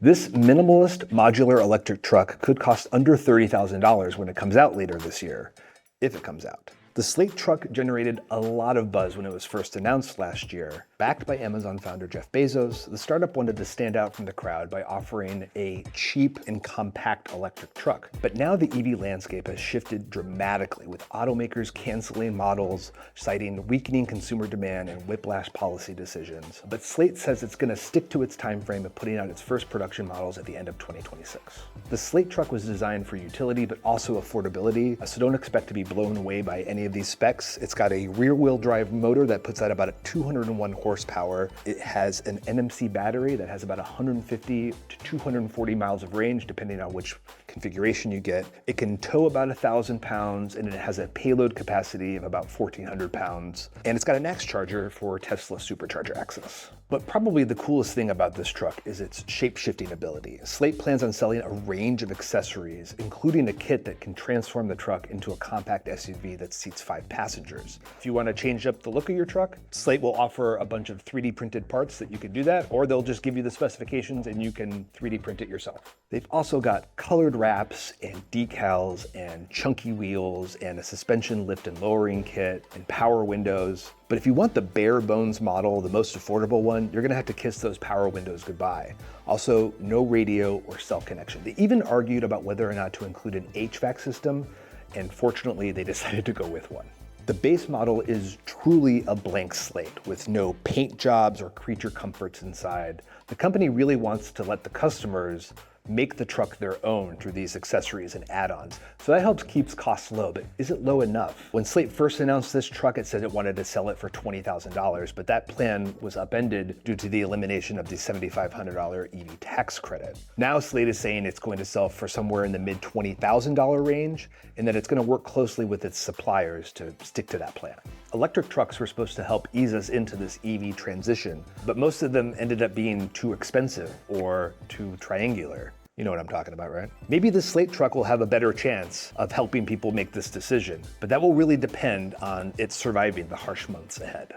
This minimalist modular electric truck could cost under $30,000 when it comes out later this year, if it comes out. The Slate truck generated a lot of buzz when it was first announced last year. Backed by Amazon founder Jeff Bezos, the startup wanted to stand out from the crowd by offering a cheap and compact electric truck. But now the EV landscape has shifted dramatically, with automakers canceling models, citing weakening consumer demand and whiplash policy decisions. But Slate says it's going to stick to its time frame of putting out its first production models at the end of 2026. The Slate truck was designed for utility but also affordability, so don't expect to be blown away by any of these specs. It's got a rear-wheel drive motor that puts out about 201 horsepower. It has an NMC battery that has about 150 to 240 miles of range, depending on which configuration you get. It can tow about 1,000 pounds, and it has a payload capacity of about 1,400 pounds. And it's got an X charger for Tesla supercharger access. But probably the coolest thing about this truck is its shape-shifting ability. Slate plans on selling a range of accessories, including a kit that can transform the truck into a compact SUV that seats 5 passengers. If you want to change up the look of your truck, Slate will offer a bunch of 3D printed parts that you can do that, or they'll just give you the specifications and you can 3D print it yourself. They've also got colored wraps and decals and chunky wheels and a suspension lift and lowering kit and power windows. But if you want the bare bones model, the most affordable one, you're gonna have to kiss those power windows goodbye. Also, no radio or cell connection. They even argued about whether or not to include an HVAC system, and fortunately they decided to go with one. The base model is truly a blank slate with no paint jobs or creature comforts inside. The company really wants to let the customers make the truck their own through these accessories and add-ons. So that helps keep costs low, but is it low enough? When Slate first announced this truck, it said it wanted to sell it for $20,000, but that plan was upended due to the elimination of the $7,500 EV tax credit. Now Slate is saying it's going to sell for somewhere in the mid $20,000 range, and that it's going to work closely with its suppliers to stick to that plan. Electric trucks were supposed to help ease us into this EV transition, but most of them ended up being too expensive or too triangular. You know what I'm talking about, right? Maybe the Slate truck will have a better chance of helping people make this decision, but that will really depend on it surviving the harsh months ahead.